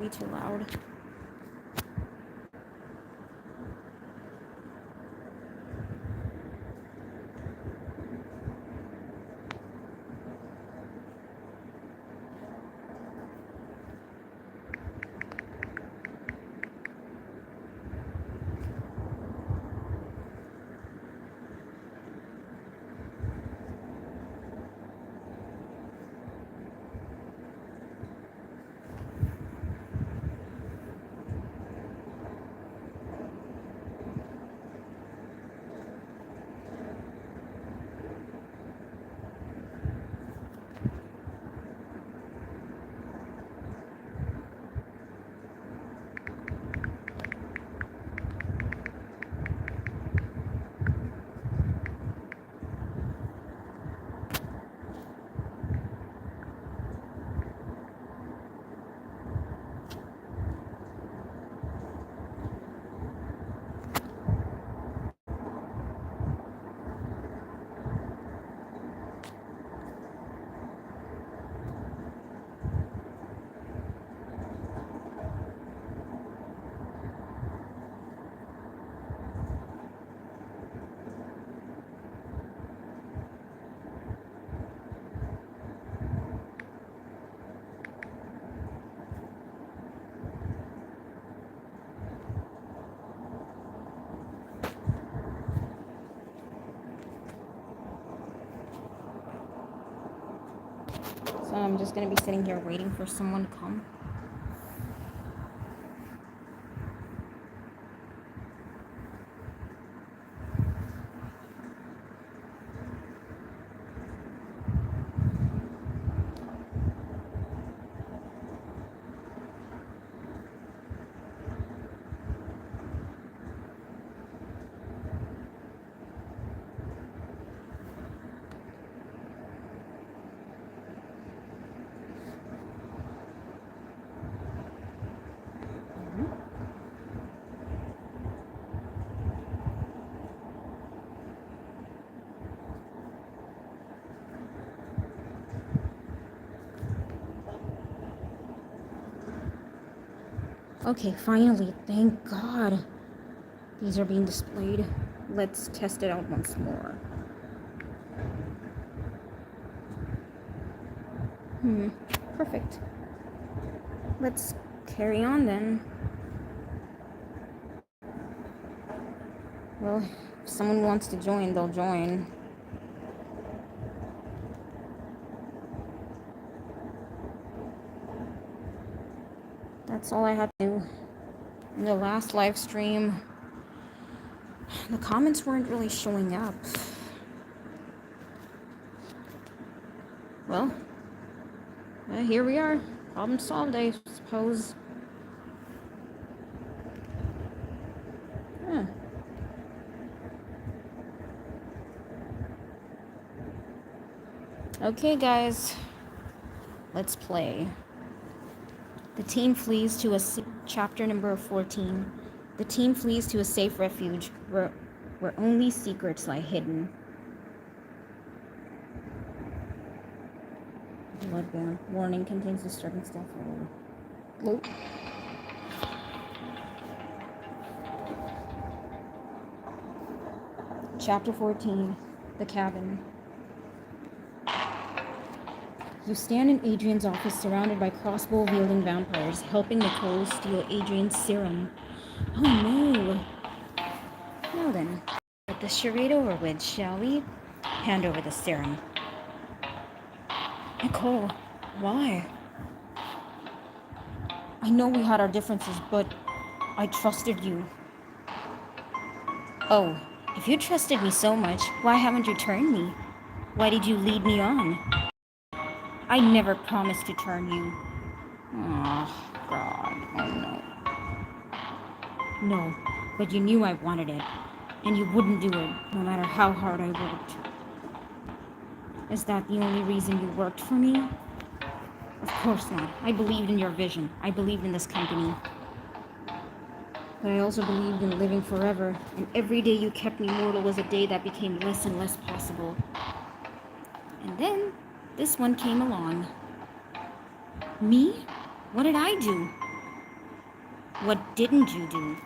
Way too loud. So I'm just gonna be sitting here waiting for someone to come. Okay, finally, thank God. These are being displayed. Let's test it out once more. Perfect. Let's carry on then. Well, if someone wants to join, they'll join. That's all I had to do. In the last live stream, the comments weren't really showing up. Well, here we are. Problem solved, I suppose. Huh. Okay, guys. Let's play. The team flees to chapter number 14. The team flees to a safe refuge where only secrets lie hidden. Bloodbound. Warning, contains disturbing stuff. Nope. Chapter 14. The cabin. You stand in Adrian's office surrounded by crossbow-wielding vampires, helping Nicole steal Adrian's serum. Oh no! Now then, get this charade over with, shall we? Hand over the serum. Nicole, why? I know we had our differences, but I trusted you. Oh, if you trusted me so much, why haven't you turned me? Why did you lead me on? I never promised to turn you. Oh, God. Oh, no. No, but you knew I wanted it, and you wouldn't do it, no matter how hard I worked. Is that the only reason you worked for me? Of course not. I believed in your vision. I believed in this company. But I also believed in living forever, and every day you kept me mortal was a day that became less and less possible. And then, this one came along. Me? What did I do? What didn't you do?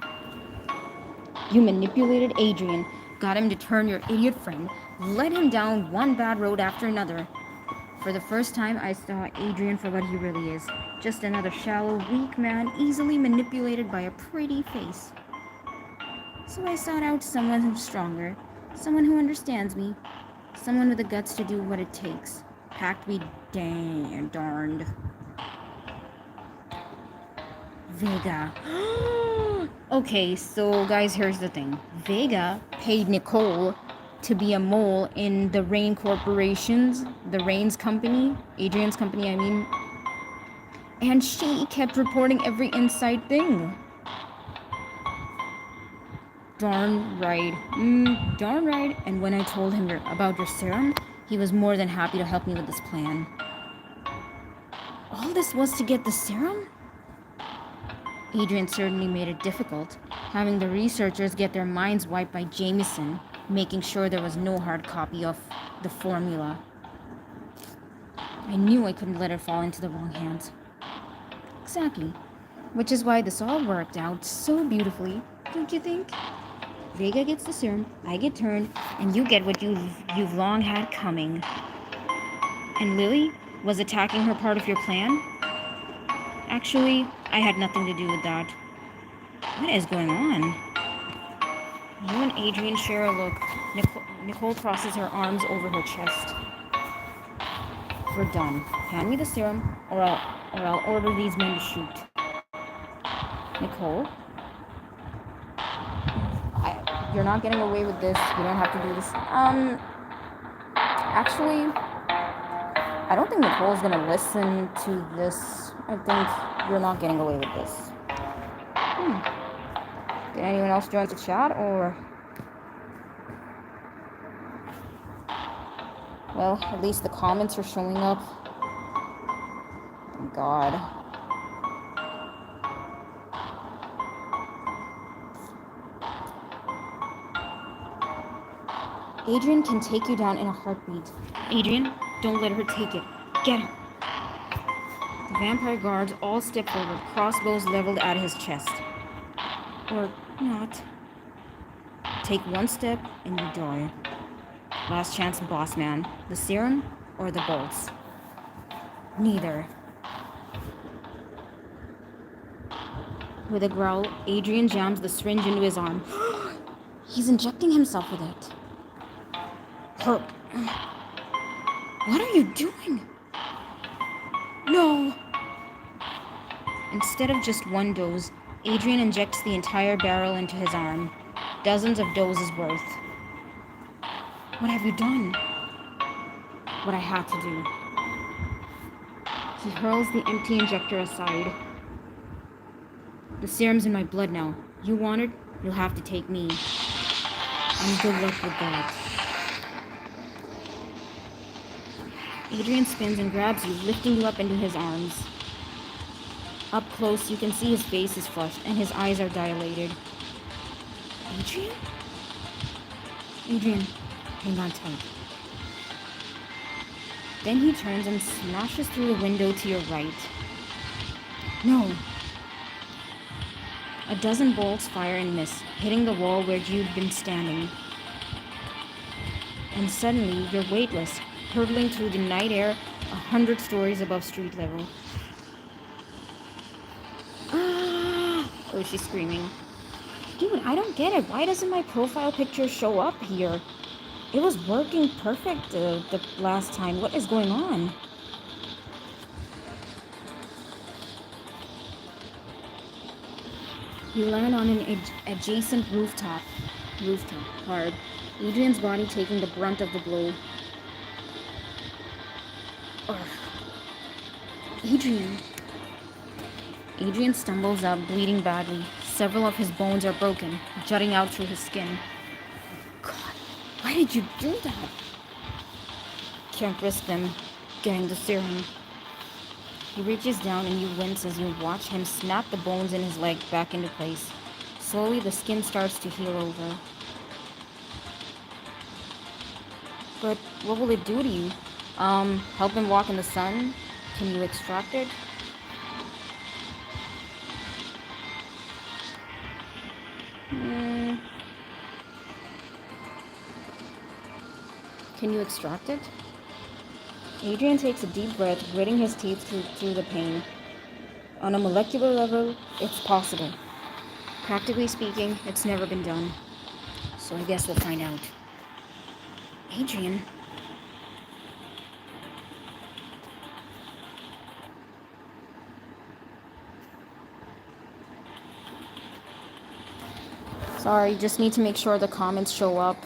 You manipulated Adrian, got him to turn your idiot friend, led him down one bad road after another. For the first time, I saw Adrian for what he really is. Just another shallow, weak man, easily manipulated by a pretty face. So I sought out someone who's stronger, someone who understands me, someone with the guts to do what it takes. Packed me darned. Vega. Okay, so guys, here's the thing. Vega paid Nicole to be a mole in the Rain Corporations, the Rain's company, Adrian's company, I mean. And she kept reporting every inside thing. Darn right. Darn right. And when I told him about your serum, he was more than happy to help me with this plan. All this was to get the serum? Adrian certainly made it difficult, having the researchers get their minds wiped by Jameson, making sure there was no hard copy of the formula. I knew I couldn't let it fall into the wrong hands. Exactly. Which is why this all worked out so beautifully, don't you think? Vega gets the serum, I get turned, and you get what you've long had coming. And Lily was attacking her part of your plan? Actually, I had nothing to do with that. What is going on? You and Adrian share a look. Nicole crosses her arms over her chest. We're done. Hand me the serum, or I'll order these men to shoot. Nicole? You're not getting away with this. You don't have to do this. Actually, I don't think Nicole's gonna listen to this. I think you're not getting away with this. Did anyone else join the chat, or? Well, at least the comments are showing up. Thank God. Adrian can take you down in a heartbeat. Adrian, don't let her take it. Get him. The vampire guards all step forward, crossbows leveled at his chest. Or not. Take one step and you die. Last chance, boss man. The serum or the bolts? Neither. With a growl, Adrian jams the syringe into his arm. He's injecting himself with it. Herb. What are you doing? No. Instead of just one dose, Adrian injects the entire barrel into his arm. Dozens of doses worth. What have you done? What I had to do. He hurls the empty injector aside. The serum's in my blood now. You want it? You'll have to take me. And good luck with that. Adrian spins and grabs you, lifting you up into his arms. Up close, you can see his face is flushed and his eyes are dilated. Adrian? Adrian, hang on tight. Then he turns and smashes through the window to your right. No. A dozen bolts fire and miss, hitting the wall where you'd been standing. And suddenly, you're weightless, hurtling through the night air 100 stories above street level. Ah! Oh, she's screaming. Dude, I don't get it. Why doesn't my profile picture show up here? It was working perfect the last time. What is going on? You land on an adjacent rooftop hard. Adrian's body taking the brunt of the blow. Ugh. Adrian stumbles up, bleeding badly. Several of his bones are broken, jutting out through his skin. God, why did you do that? Can't risk them getting the serum. He reaches down and you wince as you watch him snap the bones in his leg back into place. Slowly, the skin starts to heal over. But what will it do to you? Help him walk in the sun? Can you extract it? Hmm. Can you extract it? Adrian takes a deep breath, gritting his teeth through the pain. On a molecular level, it's possible. Practically speaking, it's never been done. So I guess we'll find out. Adrian? Sorry, just need to make sure the comments show up.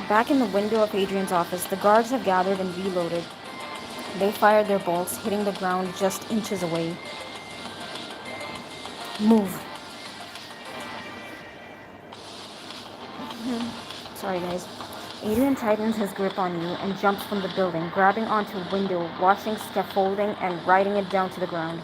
Back in the window of Adrian's office, the guards have gathered and reloaded. They fired their bolts, hitting the ground just inches away. Move. Sorry, guys. Adrian tightens his grip on you and jumps from the building, grabbing onto a window, washing scaffolding, and riding it down to the ground.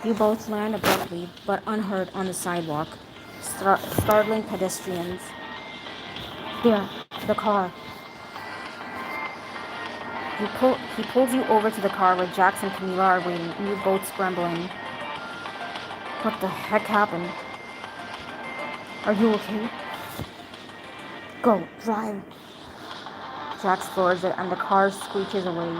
You both land abruptly, but unhurt on the sidewalk, startling pedestrians. There, the car. He pulls you over to the car where Jax and Camila are waiting, and you both scramble in. What the heck happened? Are you okay? Go, drive. Jax floors it, and the car screeches away.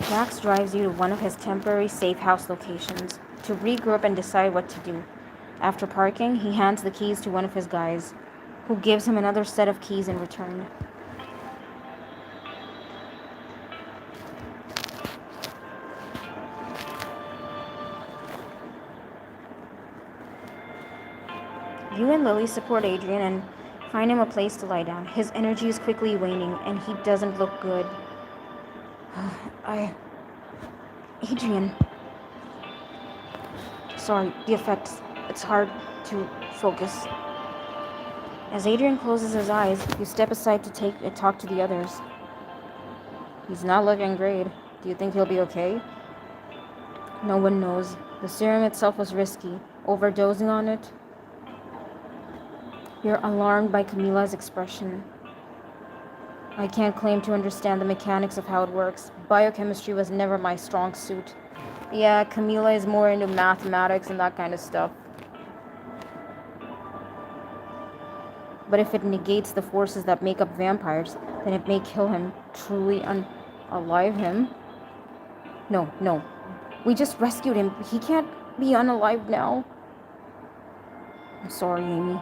Jax drives you to one of his temporary safe house locations to regroup and decide what to do. After parking, he hands the keys to one of his guys, who gives him another set of keys in return. You and Lily support Adrian and find him a place to lie down. His energy is quickly waning, and he doesn't look good. Adrian. Sorry, the effects. It's hard to focus. As Adrian closes his eyes, you step aside to talk to the others. He's not looking great. Do you think he'll be okay? No one knows. The serum itself was risky. Overdosing on it? You're alarmed by Camila's expression. I can't claim to understand the mechanics of how it works. Biochemistry was never my strong suit. Yeah, Camila is more into mathematics and that kind of stuff. But if it negates the forces that make up vampires, then it may kill him. Truly unalive him? No. We just rescued him. He can't be unalive now. I'm sorry, Amy.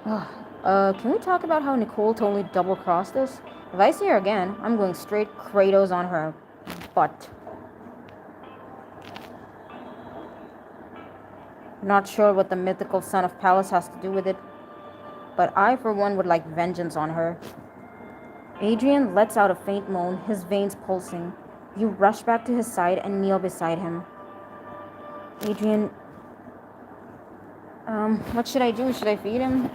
Can we talk about how Nicole totally double-crossed us? If I see her again, I'm going straight Kratos on her butt. Not sure what the mythical son of Pallas has to do with it, but I, for one, would like vengeance on her. Adrian lets out a faint moan, his veins pulsing. You rush back to his side and kneel beside him. Adrian, what should I do? Should I feed him?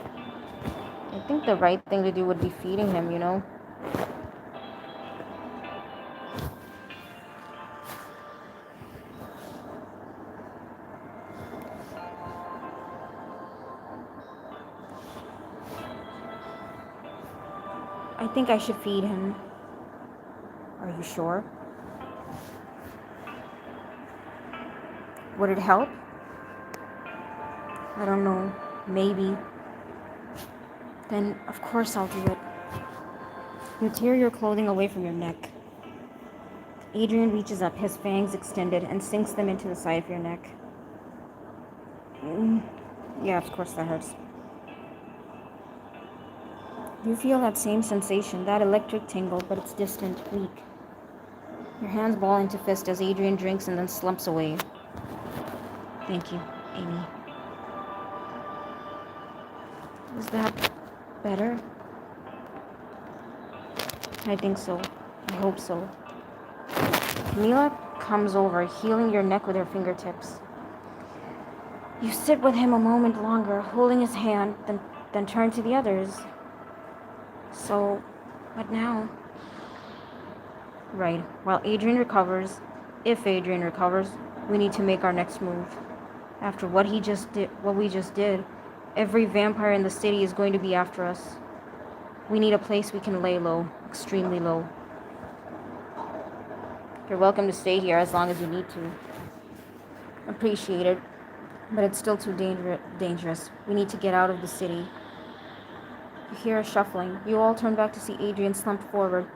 I think the right thing to do would be feeding him, you know? I think I should feed him. Are you sure? Would it help? I don't know. Maybe. Then, of course I'll do it. You tear your clothing away from your neck. Adrian reaches up, his fangs extended, and sinks them into the side of your neck. Yeah, of course that hurts. You feel that same sensation, that electric tingle, but it's distant, weak. Your hands ball into fist as Adrian drinks and then slumps away. Thank you, Amy. Is that better? I think so. I hope so. Camila comes over, healing your neck with her fingertips. You sit with him a moment longer, holding his hand, then turn to the others. So, what now? Right. While Adrian recovers, if Adrian recovers, we need to make our next move. After what we just did, Every vampire in the city is going to be after us. We need a place we can lay low, extremely low. You're welcome to stay here as long as you need to. Appreciate it, but it's still too dangerous. We need to get out of the city. You hear a shuffling. You all turn back to see Adrian slump forward,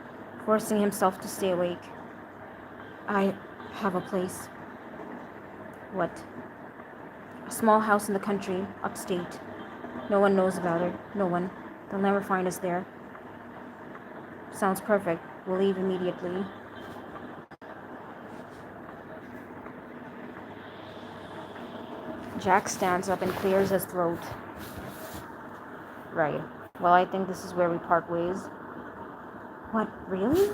forcing himself to stay awake. I have a place. What? A small house in the country, upstate. No one knows about it. No one. They'll never find us there. Sounds perfect. We'll leave immediately. Jack stands up and clears his throat. Right. Well, I think this is where we part ways. What, really?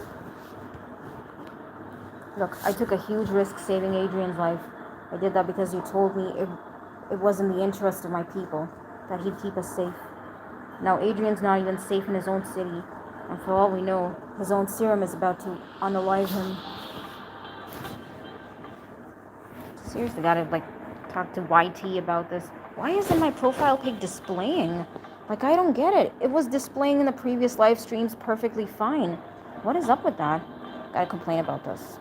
Look, I took a huge risk saving Adrian's life. I did that because you told me it was in the interest of my people, that he'd keep us safe. Now Adrian's not even safe in his own city, and for all we know, his own serum is about to unalive him. Seriously, gotta, talk to YT about this. Why isn't my profile pic displaying? I don't get it. It was displaying in the previous live streams perfectly fine. What is up with that? Gotta complain about this.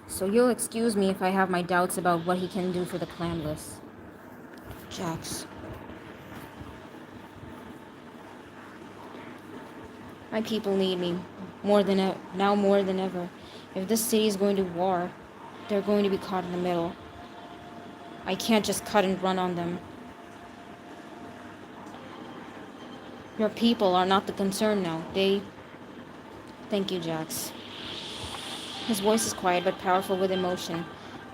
So you'll excuse me if I have my doubts about what he can do for the clanless. Jax. My people need me more than ever. If this city is going to war, they're going to be caught in the middle. I can't just cut and run on them. Your people are not the concern now. Thank you, Jax. His voice is quiet but powerful with emotion.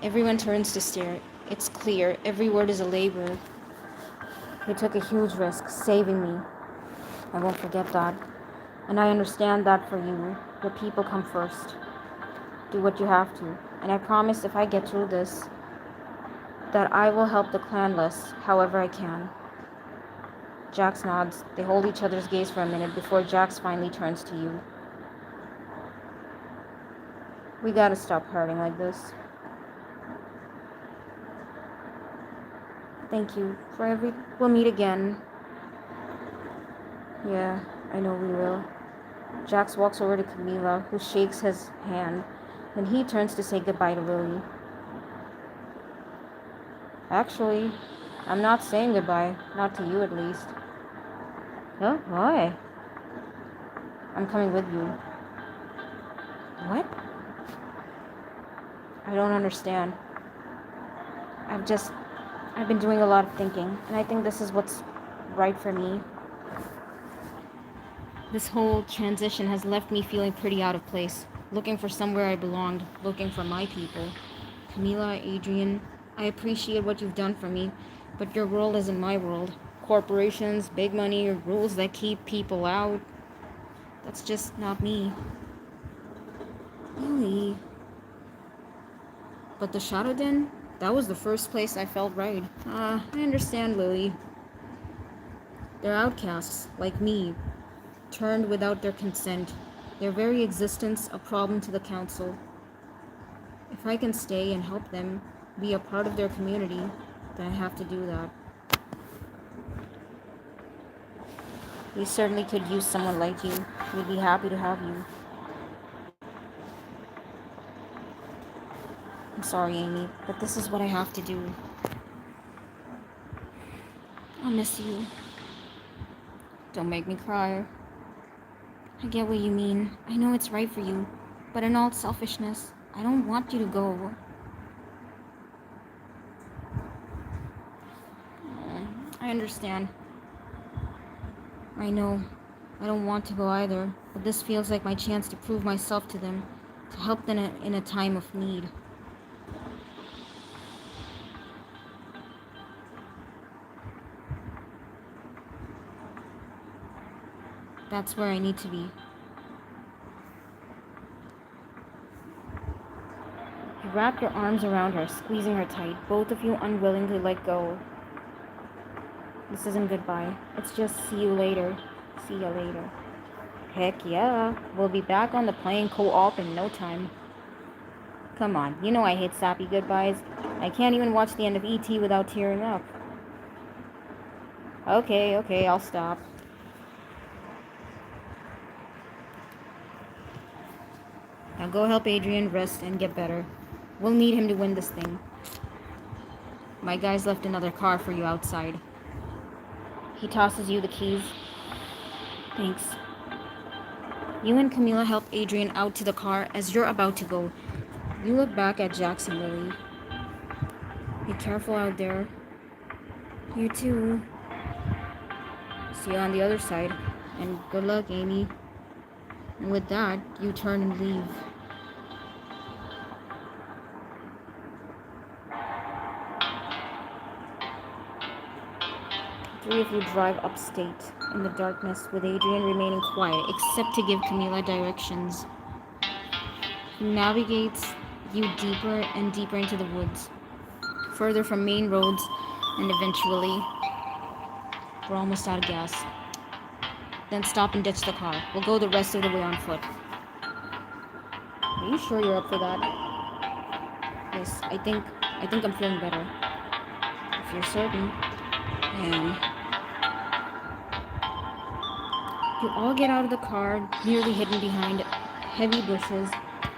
Everyone turns to stare. It's clear. Every word is a labor. You took a huge risk, saving me. I won't forget that. And I understand that for you. Your people come first. Do what you have to. And I promise if I get through this, that I will help the clanless however I can. Jax nods. They hold each other's gaze for a minute before Jax finally turns to you. We gotta stop hurting like this. Thank you for we'll meet again. Yeah, I know we will. Jax walks over to Camila, who shakes his hand, and he turns to say goodbye to Lily. Actually, I'm not saying goodbye. Not to you, at least. Oh, why? I'm coming with you. What? I don't understand. I've been doing a lot of thinking, and I think this is what's right for me. This whole transition has left me feeling pretty out of place, looking for somewhere I belonged, looking for my people. Camila, Adrian, I appreciate what you've done for me, but your world isn't my world. Corporations, big money, rules that keep people out. That's just not me. Lily. But the Shadow Den? That was the first place I felt right. I understand, Lily. They're outcasts, like me, turned without their consent. Their very existence a problem to the council. If I can stay and help them be a part of their community, then I have to do that. We certainly could use someone like you. We'd be happy to have you. I'm sorry, Amy, but this is what I have to do. I'll miss you. Don't make me cry. I get what you mean. I know it's right for you, but in all selfishness, I don't want you to go. I understand. I know. I don't want to go either, but this feels like my chance to prove myself to them, to help them in a time of need. That's where I need to be. You wrap your arms around her, squeezing her tight, both of you unwillingly let go. This isn't goodbye. It's just see you later. See you later. Heck yeah. We'll be back on the plane co-op in no time. Come on, you know I hate sappy goodbyes. I can't even watch the end of E.T. without tearing up. Okay, I'll stop. Now go help Adrian rest and get better. We'll need him to win this thing. My guys left another car for you outside. He tosses you the keys. Thanks. You and Camila help Adrian out to the car as you're about to go. You look back at Jackson, Lily. Be careful out there. You too. See you on the other side. And good luck, Amy. And with that, you turn and leave. Three of you drive upstate in the darkness with Adrian remaining quiet except to give Camila directions. He navigates you deeper and deeper into the woods, further from main roads, and eventually we're almost out of gas. Then stop and ditch the car. We'll go the rest of the way on foot. Are you sure you're up for that? Yes, I think I'm feeling better. If you're certain. And you all get out of the car, nearly hidden behind heavy bushes.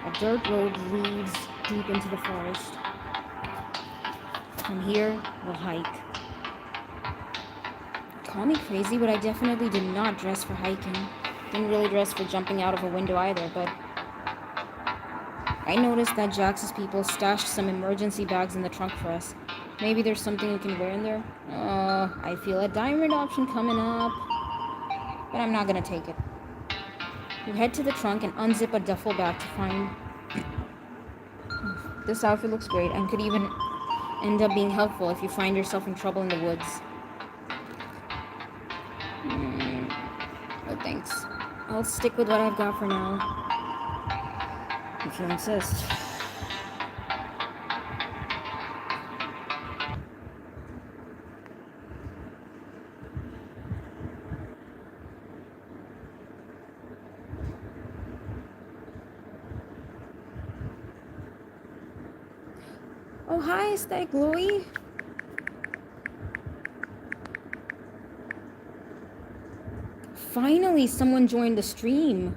A dirt road leads deep into the forest. From here, we'll hike. Call me crazy, but I definitely did not dress for hiking. Didn't really dress for jumping out of a window either, but I noticed that Jax's people stashed some emergency bags in the trunk for us. Maybe there's something we can wear in there? I feel a diamond option coming up, but I'm not gonna take it. You head to the trunk and unzip a duffel bag to find... This outfit looks great and could even end up being helpful if you find yourself in trouble in the woods. Oh, thanks. I'll stick with what I've got for now. If you insist. Oh, hi, is that Glowy? Finally, someone joined the stream.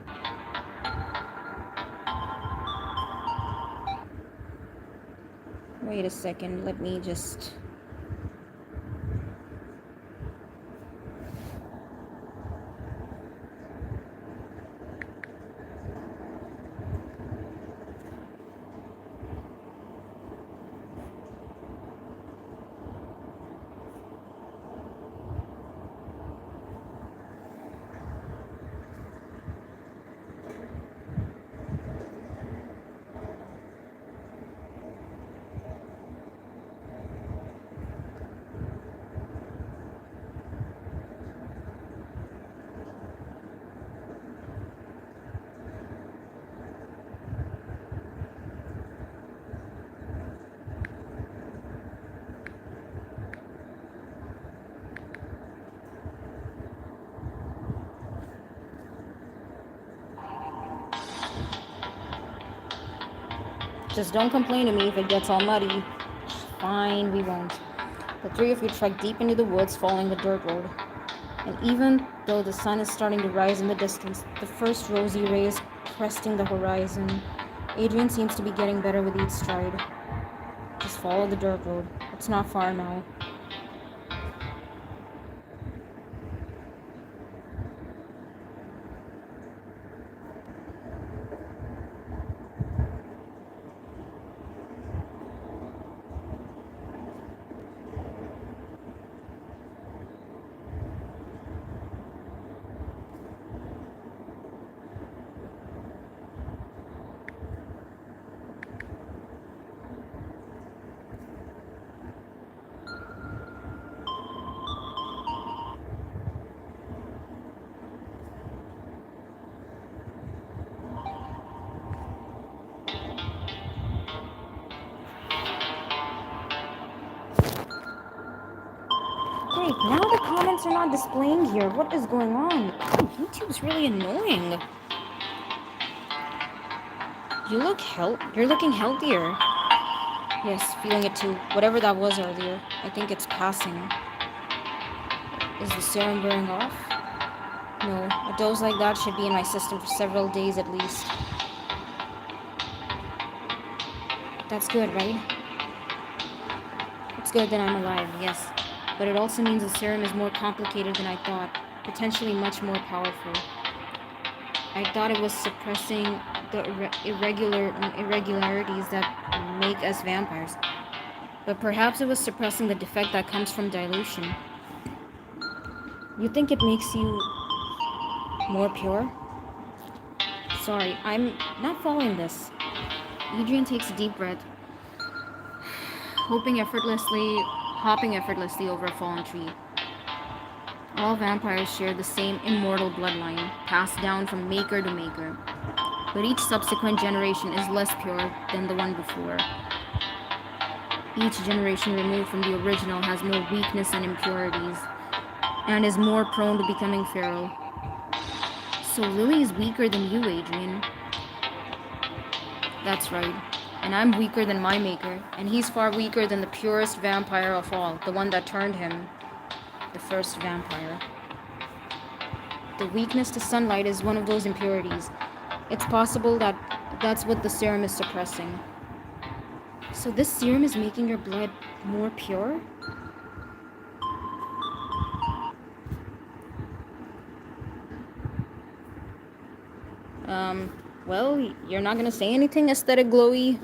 Wait a second, let me just... Just don't complain to me if it gets all muddy. Fine, we won't. The three of you trek deep into the woods following the dirt road. And even though the sun is starting to rise in the distance, the first rosy rays cresting the horizon, Adrian seems to be getting better with each stride. Just follow the dirt road. It's not far now. Wait, now the comments are not displaying here. What is going on? Oh, YouTube's really annoying. You're looking healthier. Yes, feeling it too. Whatever that was earlier, I think it's passing. Is the serum wearing off? No, a dose like that should be in my system for several days at least. That's good, right? It's good that I'm alive, yes. But it also means the serum is more complicated than I thought, potentially much more powerful. I thought it was suppressing the irregularities that make us vampires. But perhaps it was suppressing the defect that comes from dilution. You think it makes you more pure? Sorry, I'm not following this. Adrian takes a deep breath, hopping effortlessly over a fallen tree. All vampires share the same immortal bloodline, passed down from maker to maker. But each subsequent generation is less pure than the one before. Each generation removed from the original has more weakness and impurities, and is more prone to becoming feral. So Lily is weaker than you, Adrian. That's right. And I'm weaker than my maker, and he's far weaker than the purest vampire of all, the one that turned him, the first vampire. The weakness to sunlight is one of those impurities. It's possible that that's what the serum is suppressing. So this serum is making your blood more pure? Well, you're not gonna say anything, aesthetic glowy?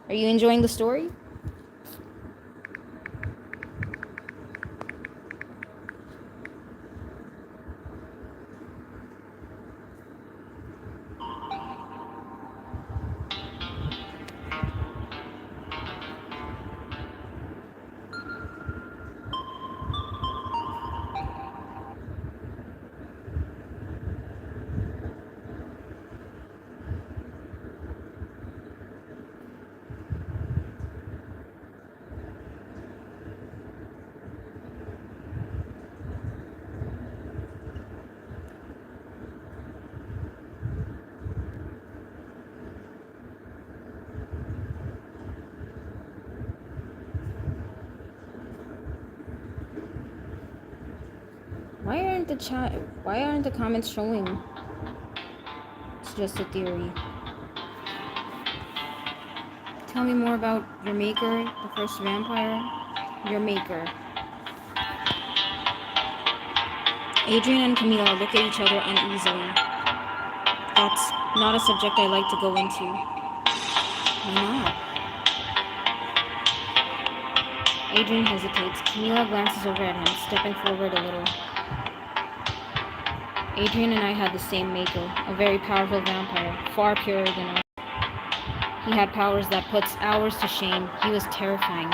Are you enjoying the story? Why aren't the comments showing? It's just a theory. Tell me more about your maker, the first vampire. Your maker. Adrian and Camila look at each other uneasily. That's not a subject I like to go into. Why not? Adrian hesitates. Camila glances over at him, stepping forward a little. Adrian and I had the same maker, a very powerful vampire, far purer than us. He had powers that puts ours to shame. He was terrifying,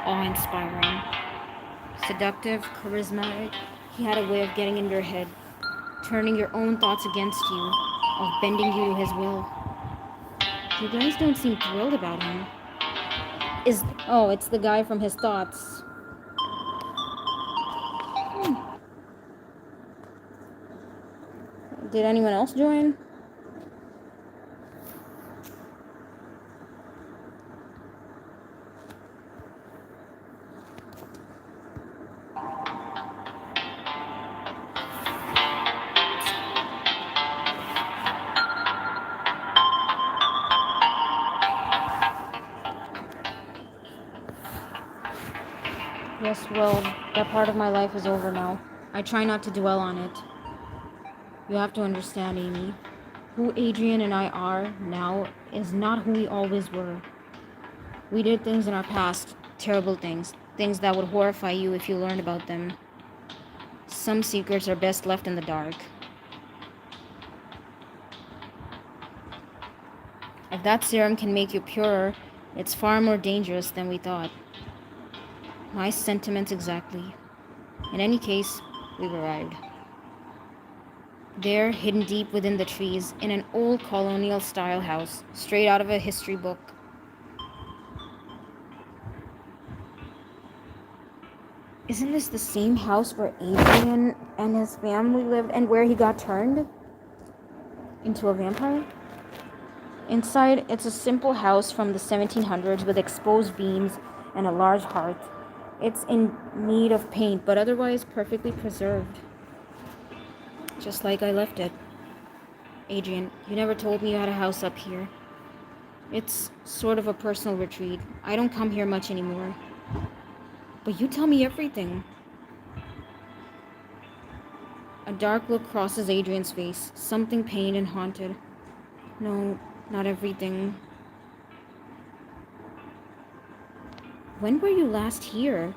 awe-inspiring, seductive, charismatic. He had a way of getting in your head, turning your own thoughts against you, of bending you to his will. You guys don't seem thrilled about him. It's the guy from his thoughts. Did anyone else join? Yes, well, that part of my life is over now. I try not to dwell on it. You have to understand, Amy. Who Adrian and I are now is not who we always were. We did things in our past, terrible things, things that would horrify you if you learned about them. Some secrets are best left in the dark. If that serum can make you purer, it's far more dangerous than we thought. My sentiments exactly. In any case, we've arrived. There, hidden deep within the trees, in an old colonial-style house, straight out of a history book. Isn't this the same house where Adrian and his family lived and where he got turned into a vampire? Inside, it's a simple house from the 1700s with exposed beams and a large hearth. It's in need of paint, but otherwise perfectly preserved, just like I left it. Adrian, you never told me you had a house up here. It's sort of a personal retreat. I don't come here much anymore. But you tell me everything. A dark look crosses Adrian's face, something pained and haunted. No, not everything. When were you last here?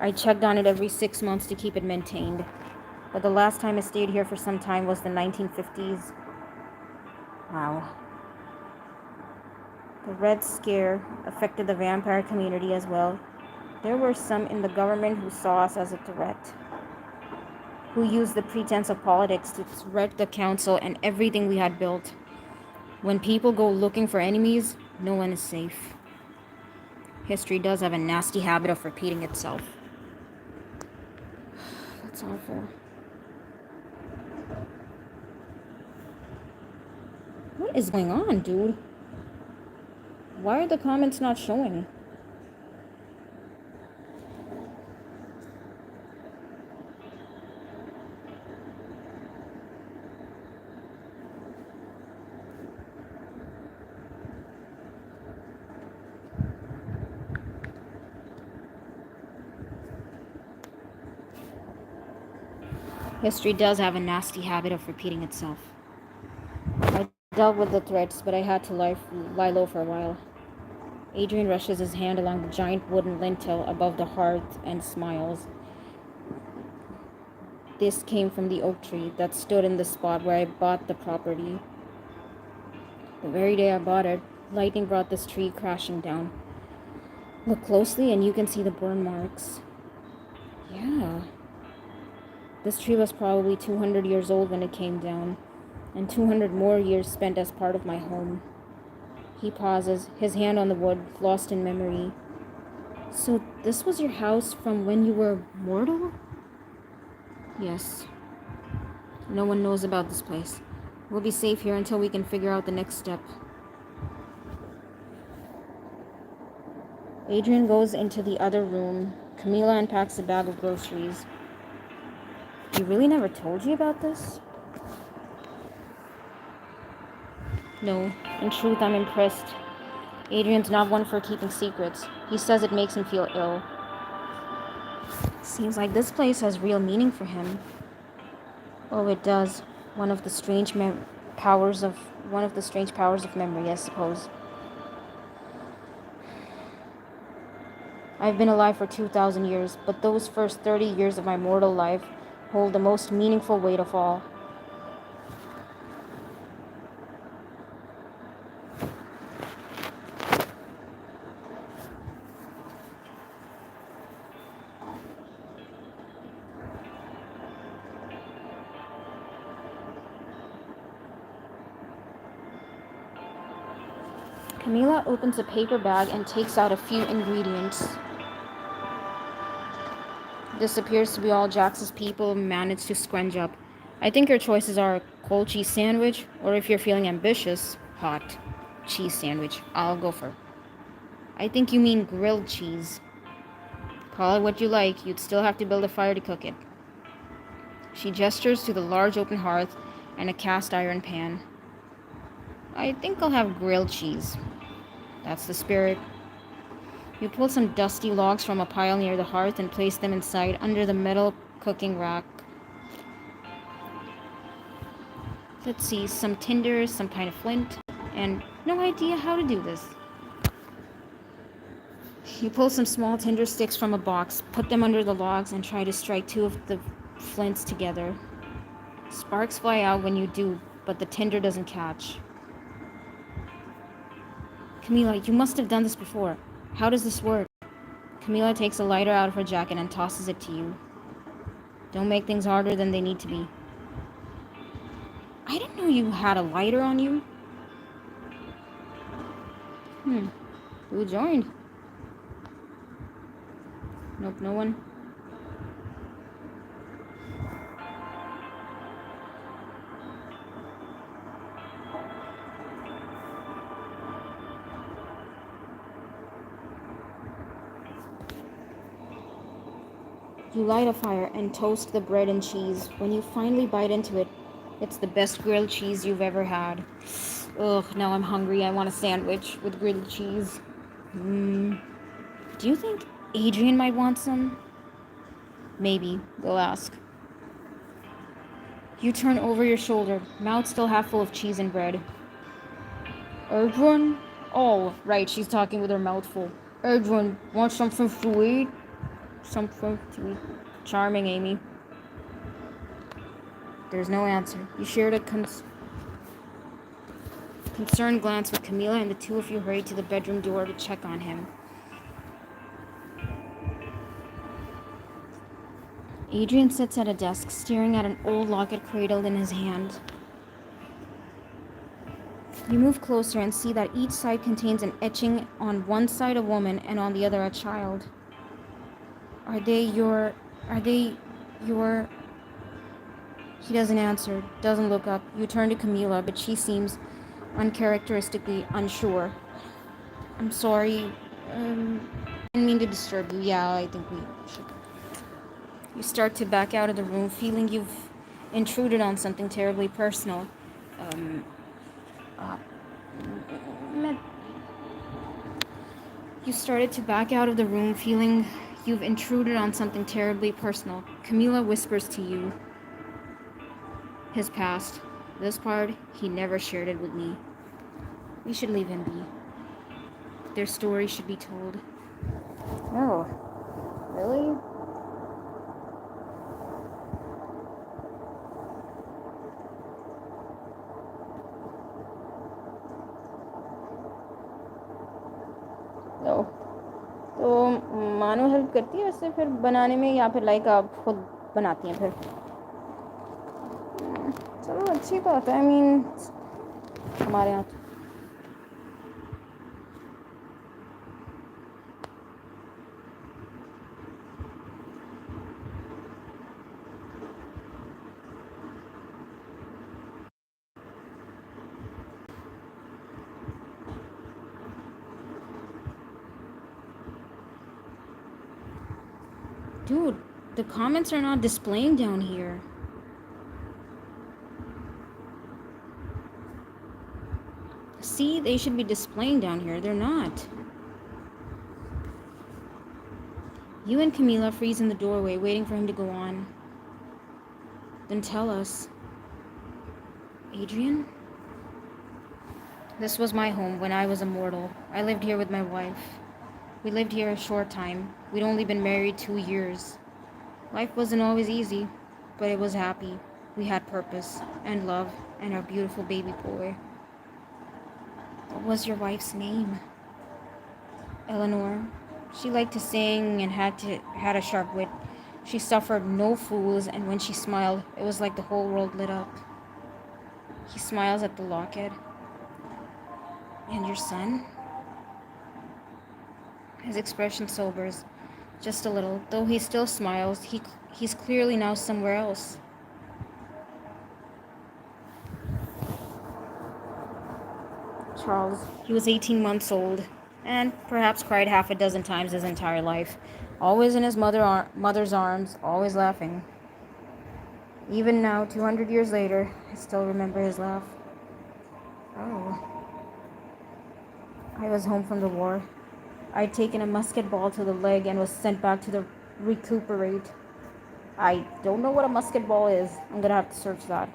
I checked on it every 6 months to keep it maintained. But the last time I stayed here for some time was the 1950s. Wow. The Red Scare affected the vampire community as well. There were some in the government who saw us as a threat, who used the pretense of politics to threat the council and everything we had built. When people go looking for enemies, no one is safe. History does have a nasty habit of repeating itself. That's awful. What is going on, dude? Why are the comments not showing? History does have a nasty habit of repeating itself. I dealt with the threats, but I had to lie low for a while. Adrian rushes his hand along the giant wooden lintel above the hearth and smiles. This came from the oak tree that stood in the spot where I bought the property. The very day I bought it, lightning brought this tree crashing down. Look closely and you can see the burn marks. Yeah. This tree was probably 200 years old when it came down, and 200 more years spent as part of my home. He pauses, his hand on the wood, lost in memory. So this was your house from when you were mortal? Yes. No one knows about this place. We'll be safe here until we can figure out the next step. Adrian goes into the other room. Camila unpacks a bag of groceries. He really never told you about this? No, in truth, I'm impressed. Adrian's not one for keeping secrets. He says it makes him feel ill. Seems like this place has real meaning for him. Oh, it does. One of the strange powers of memory, I suppose. I've been alive for 2,000 years, but those first 30 years of my mortal life hold the most meaningful weight of all. Camila opens a paper bag and takes out a few ingredients. This appears to be all Jax's people managed to scrounge up. I think your choices are a cold cheese sandwich, or if you're feeling ambitious, hot cheese sandwich. I'll go for. I think you mean grilled cheese. Call it what you like, you'd still have to build a fire to cook it. She gestures to the large open hearth and a cast iron pan. I think I'll have grilled cheese. That's the spirit. You pull some dusty logs from a pile near the hearth and place them inside under the metal cooking rack. Let's see, some tinder, some kind of flint, and no idea how to do this. You pull some small tinder sticks from a box, put them under the logs, and try to strike two of the flints together. Sparks fly out when you do, but the tinder doesn't catch. Camila, you must have done this before. How does this work? Camila takes a lighter out of her jacket and tosses it to you. Don't make things harder than they need to be. I didn't know you had a lighter on you. Who joined? Nope, no one. You light a fire and toast the bread and cheese. When you finally bite into it, it's the best grilled cheese you've ever had. Ugh, now I'm hungry. I want a sandwich with grilled cheese. Do you think Adrian might want some? Maybe, we'll ask. You turn over your shoulder, mouth still half full of cheese and bread. Adrian? Oh, right, she's talking with her mouth full. Adrian, want something to eat? Something to eat. Charming, Amy. There's no answer. You shared a concerned glance with Camila, and the two of you hurried to the bedroom door to check on him. Adrian sits at a desk, staring at an old locket cradled in his hand. You move closer and see that each side contains an etching, on one side a woman and on the other a child. Are they your... He doesn't answer, doesn't look up. You turn to Camila, but she seems uncharacteristically unsure. I'm sorry. I didn't mean to disturb you. Yeah, I think we should. You start to back out of the room, feeling you've intruded on something terribly personal. Uh, you started to back out of the room, feeling you've intruded on something terribly personal. Camila whispers to you his past. This part, he never shared it with me. We should leave him be. Their story should be told. Oh, really? No. तो मानो help करती है वैसे फिर बनाने में या फिर लाइक आप खुद बनाती हैं फिर चलो अच्छी बात है आई मीन हमारे यहाँ Dude, the comments are not displaying down here. See, they should be displaying down here. They're not. You and Camila freeze in the doorway, waiting for him to go on. Then tell us. Adrian? This was my home when I was a mortal. I lived here with my wife. We lived here a short time. We'd only been married 2 years. Life wasn't always easy, but it was happy. We had purpose and love and our beautiful baby boy. What was your wife's name? Eleanor. She liked to sing and had a sharp wit. She suffered no fools, and when she smiled, it was like the whole world lit up. He smiles at the locket. And your son? His expression sobers, just a little. Though he still smiles, he's clearly now somewhere else. Charles, he was 18 months old, and perhaps cried half a dozen times his entire life. Always in his mother's arms, always laughing. Even now, 200 years later, I still remember his laugh. Oh. I was home from the war. I'd taken a musket ball to the leg and was sent back to the recuperate. I don't know what a musket ball is. I'm gonna have to search that.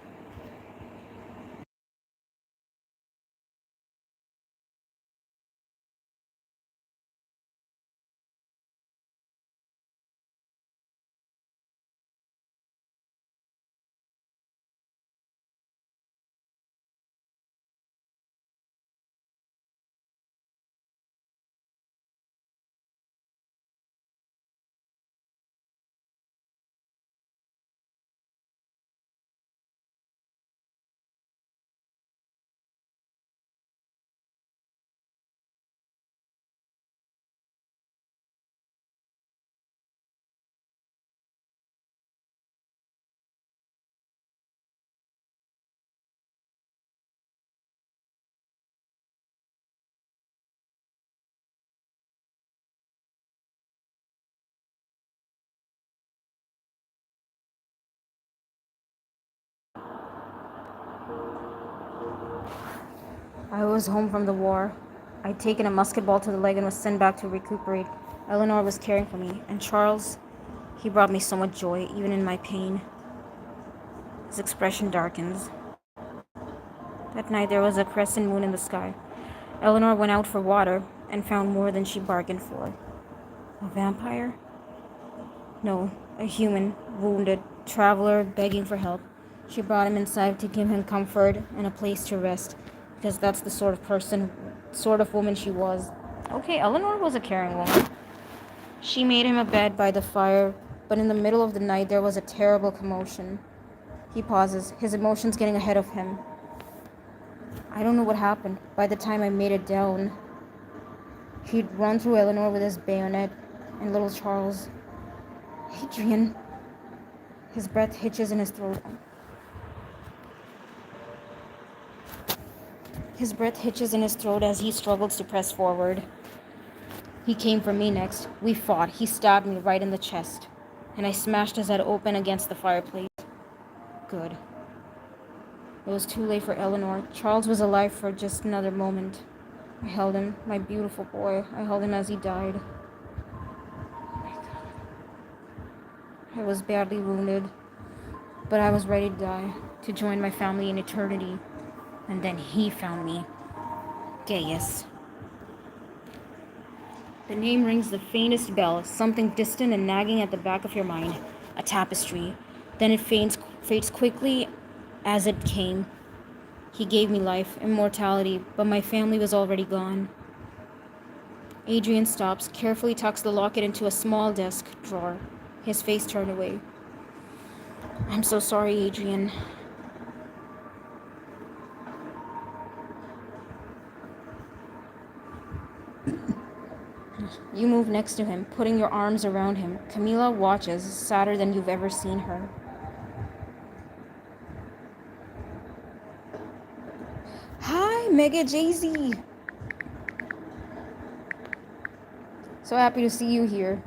I was home from the war. I'd taken a musket ball to the leg and was sent back to recuperate. Eleanor was caring for me, and Charles, he brought me so much joy, even in my pain. His expression darkens. That night there was a crescent moon in the sky. Eleanor went out for water and found more than she bargained for. A vampire? No, a human, wounded, traveler begging for help. She brought him inside to give him comfort and a place to rest, because that's the sort of woman she was. Okay, Eleanor was a caring woman. She made him a bed by the fire, but in the middle of the night there was a terrible commotion. He pauses, his emotions getting ahead of him. I don't know what happened. By the time I made it down, he'd run through Eleanor with his bayonet, and little Charles. Adrian. His breath hitches in his throat. His breath hitches in his throat as he struggles to press forward. He came for me next. We fought. He stabbed me right in the chest, and I smashed his head open against the fireplace. Good. It was too late for Eleanor. Charles was alive for just another moment. I held him, my beautiful boy. I held him as he died. I was badly wounded, but I was ready to die, to join my family in eternity. And then he found me. Gaius. The name rings the faintest bell, something distant and nagging at the back of your mind. A tapestry. Then it fades quickly as it came. He gave me life, immortality, but my family was already gone. Adrian stops, carefully tucks the locket into a small desk drawer, his face turned away. I'm so sorry, Adrian. You move next to him, putting your arms around him. Camila watches, sadder than you've ever seen her. Hi, Mega Jay-Z. So happy to see you here.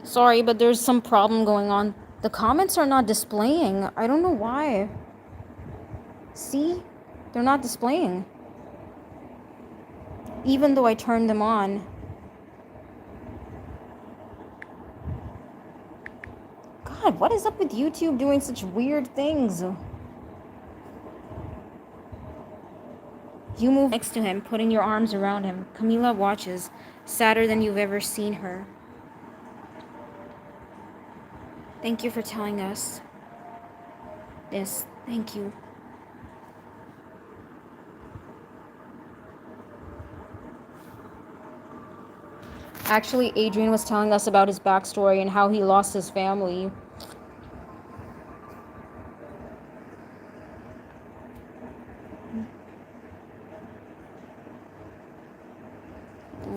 Sorry, but there's some problem going on. The comments are not displaying. I don't know why. See? They're not displaying. Even though I turned them on. God, what is up with YouTube doing such weird things? You move next to him, putting your arms around him. Camila watches, sadder than you've ever seen her. Thank you for telling us this. Thank you. Actually, Adrian was telling us about his backstory and how he lost his family.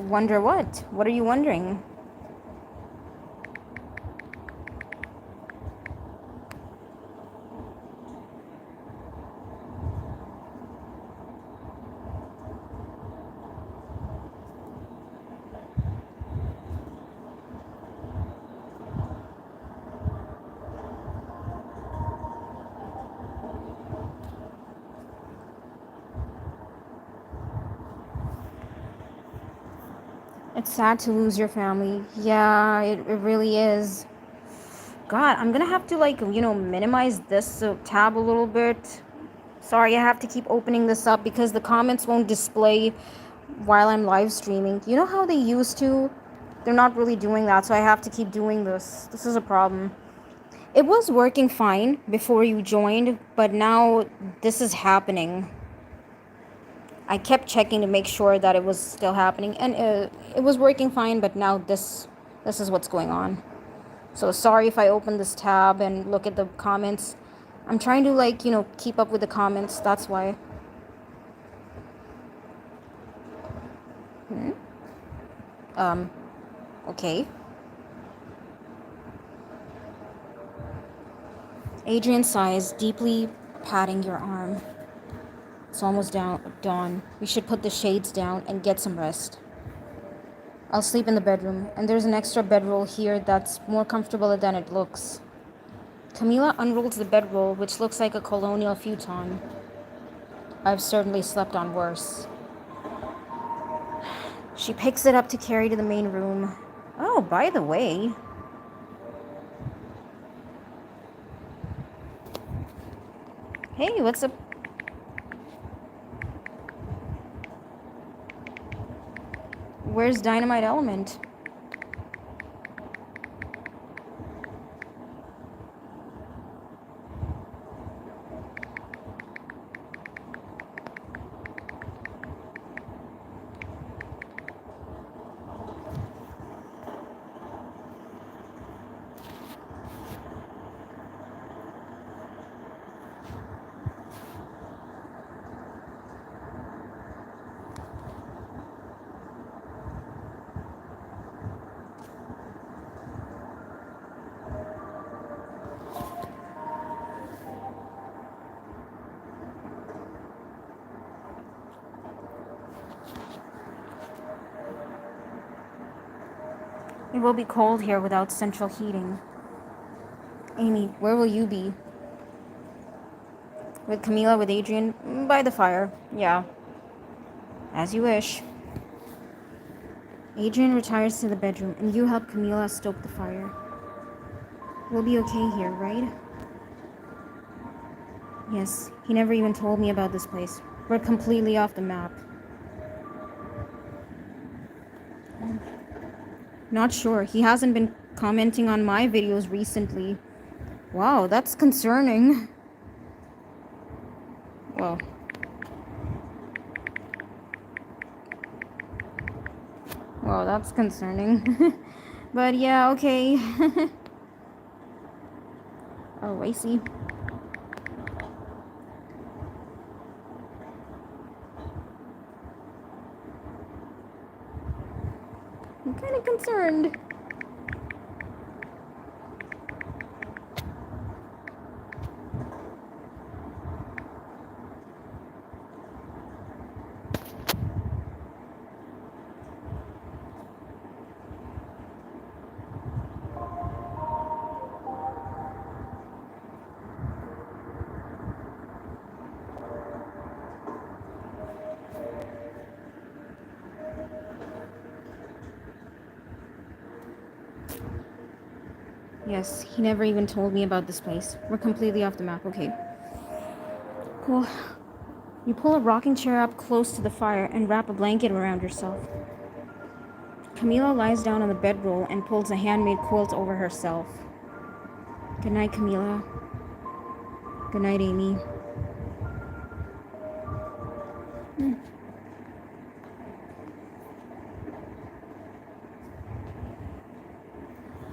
Wonder what? What are you wondering? It's sad to lose your family. Yeah, it really is. God, I'm gonna have to minimize this tab a little bit. Sorry, I have to keep opening this up because the comments won't display while I'm live streaming. You know how they used to? They're not really doing that, so I have to keep doing this. This is a problem. It was working fine before you joined, but now this is happening. I kept checking to make sure that it was still happening, and it was working fine, but now this is what's going on. So sorry if I open this tab and look at the comments. I'm trying to keep up with the comments, that's why. Okay. Adrian sighs, deeply patting your arm. It's almost dawn. We should put the shades down and get some rest. I'll sleep in the bedroom, and there's an extra bedroll here that's more comfortable than it looks. Camila unrolls the bedroll, which looks like a colonial futon. I've certainly slept on worse. She picks it up to carry to the main room. Oh, by the way... Hey, what's up? Where's Dynamite Element? It will be cold here without central heating. Amy, where will you be? With Camila, with Adrian? By the fire. Yeah. As you wish. Adrian retires to the bedroom, and you help Camila stoke the fire. We'll be okay here, right? Yes, he never even told me about this place. We're completely off the map. Not sure. He hasn't been commenting on my videos recently. Wow, that's concerning. Well. Well, that's concerning. But yeah, okay. Oh, I see. I'm kind of concerned. Yes, he never even told me about this place. We're completely off the map. Okay. Cool. You pull a rocking chair up close to the fire and wrap a blanket around yourself. Camila lies down on the bedroll and pulls a handmade quilt over herself. Good night, Camila. Good night, Amy.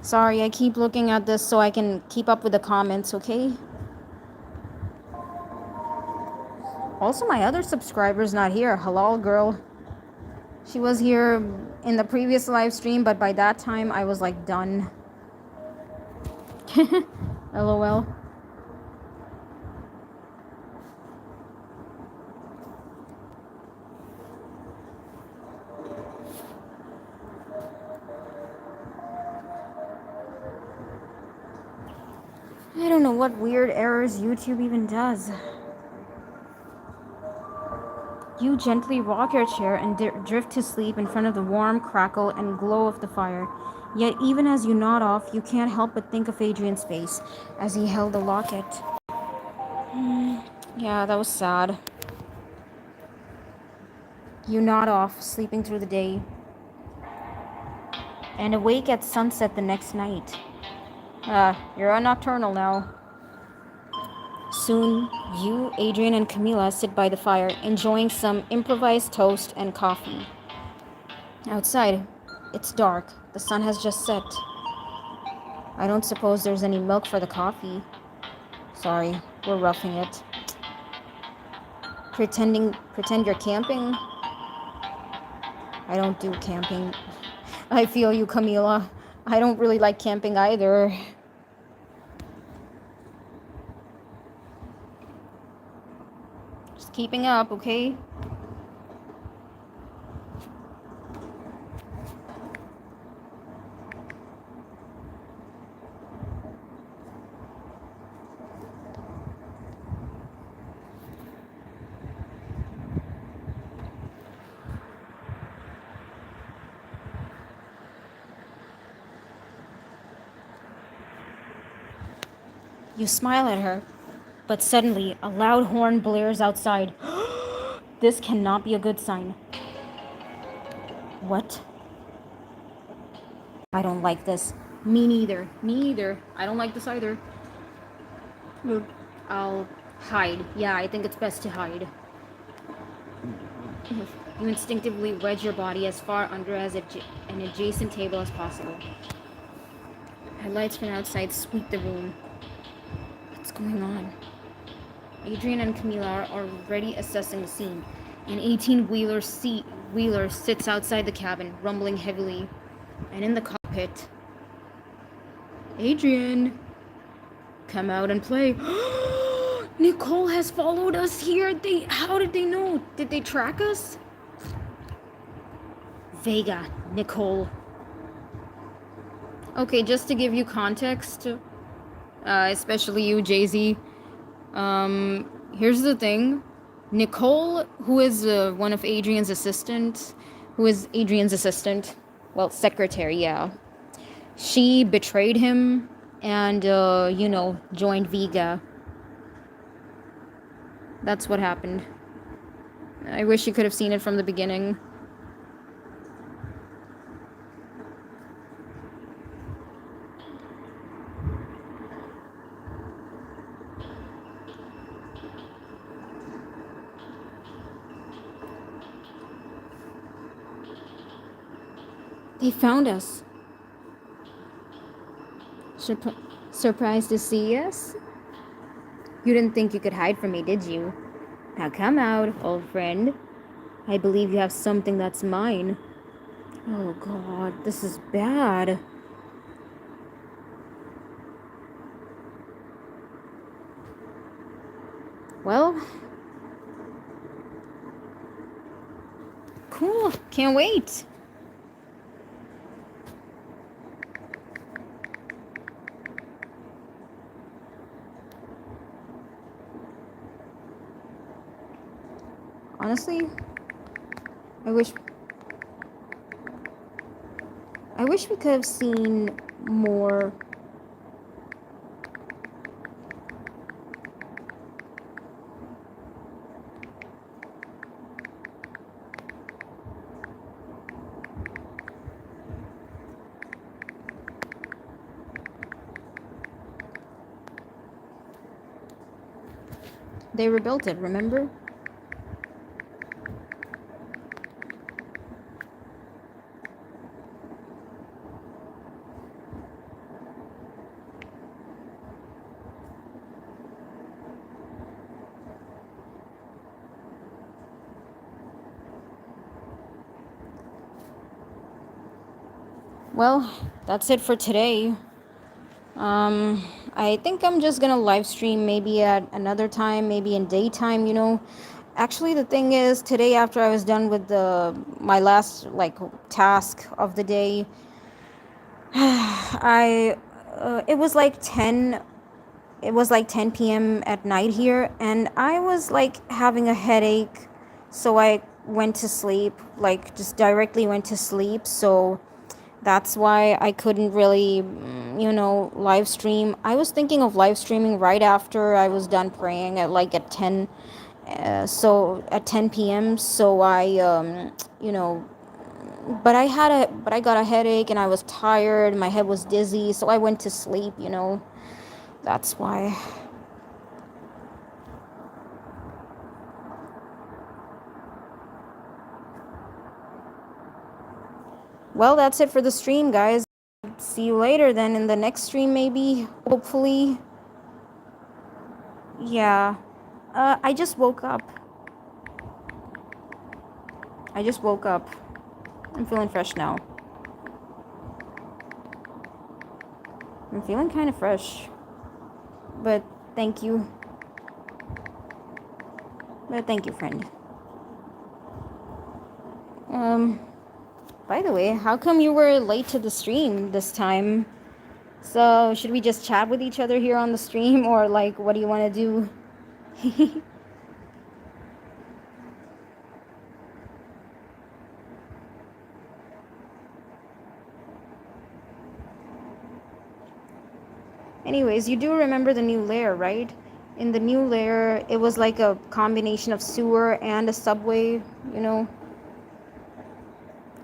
Sorry, I keep looking at this so I can keep up with the comments, okay? Also, my other subscriber's not here. Halal girl. She was here in the previous live stream, but by that time I was like done. LOL. I don't know what weird errors YouTube even does. You gently rock your chair and drift to sleep in front of the warm crackle and glow of the fire. Yet even as you nod off, you can't help but think of Adrian's face as he held the locket. Yeah, that was sad. You nod off, sleeping through the day, and awake at sunset the next night. You're a nocturnal now. Soon, you, Adrian, and Camila sit by the fire, enjoying some improvised toast and coffee. Outside, it's dark. The sun has just set. I don't suppose there's any milk for the coffee. Sorry, we're roughing it. Pretend you're camping? I don't do camping. I feel you, Camila. I don't really like camping either. keeping up, okay? You smile at her, but suddenly a loud horn blares outside. This cannot be a good sign. What? I don't like this. Me neither. Me either. I don't like this either. I'll hide. Yeah, I think it's best to hide. You instinctively wedge your body as far under as an adjacent table as possible. Headlights from outside sweep the room. What's going on? Adrian and Camila are already assessing the scene. An 18-wheeler sits outside the cabin, rumbling heavily. And in the cockpit, Adrian, come out and play. Nicole has followed us here. How did they know? Did they track us? Vega, Nicole. Okay, just to give you context, especially you, Jay-Z, here's the thing. Nicole, who is one of Adrian's assistants, well, secretary, yeah. She betrayed him and, joined Vega. That's what happened. I wish you could have seen it from the beginning. They found us. Surprised to see us? You didn't think you could hide from me, did you? Now come out, old friend. I believe you have something that's mine. Oh God, this is bad. Well, cool. Can't wait. Honestly, I wish we could have seen more. They rebuilt it, remember? Well, that's it for today. I think I'm just gonna live stream maybe at another time, maybe in daytime, Actually, the thing is, today after I was done with my last task of the day, it was like 10 p.m. at night here, and I was having a headache, so I went to sleep, just directly went to sleep. So that's why I couldn't really, live stream. I was thinking of live streaming right after I was done praying at 10, so at 10 p.m. So but I got a headache and I was tired. My head was dizzy, so I went to sleep. That's why. Well, that's it for the stream, guys. See you later then in the next stream, maybe, hopefully. Yeah. I just woke up. I'm feeling fresh now. I'm feeling kind of fresh. But thank you. But thank you, friend. By the way, how come you were late to the stream this time? So, should we just chat with each other here on the stream, or like, what do you want to do? Anyways, you do remember the new layer, right? In the new layer, it was like a combination of sewer and a subway, you know?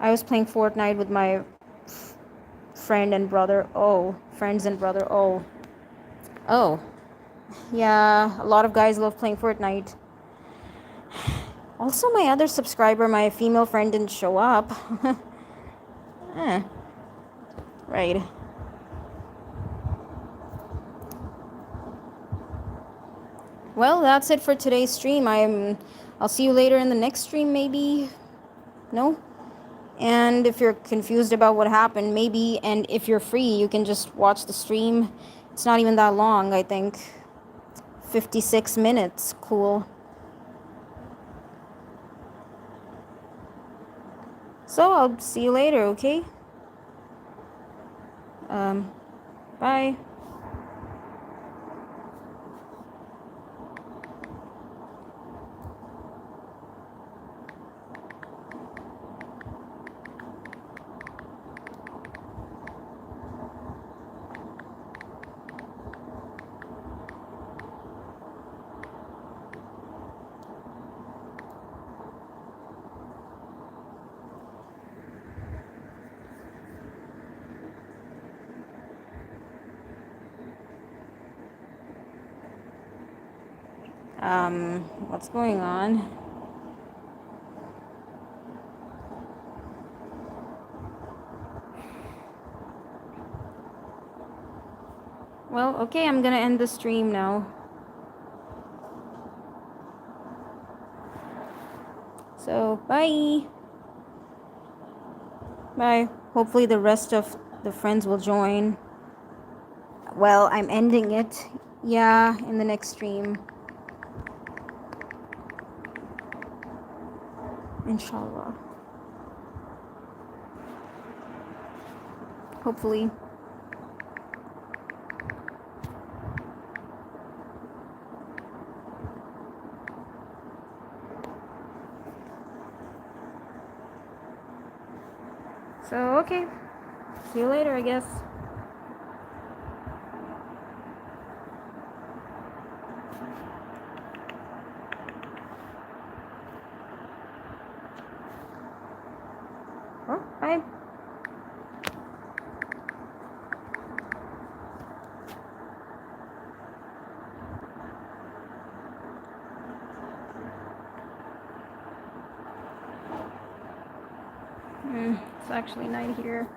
I was playing Fortnite with my friend and brother. Oh, friends and brother. Oh. Oh. Yeah, a lot of guys love playing Fortnite. Also, my other subscriber, my female friend, didn't show up. eh. Right. Well, that's it for today's stream. I'll see you later in the next stream, maybe. No? And if you're confused about what happened, maybe, and if you're free, you can just watch the stream. It's not even that long, I think. 56 minutes. Cool. So I'll see you later, okay? Bye. What's going on? Well, okay, I'm gonna end the stream now. So, bye. Bye. Hopefully the rest of the friends will join. Well, I'm ending it. Yeah, in the next stream. Inshallah. Hopefully. So, okay. See you later, I guess. Oh, bye. It's actually night here.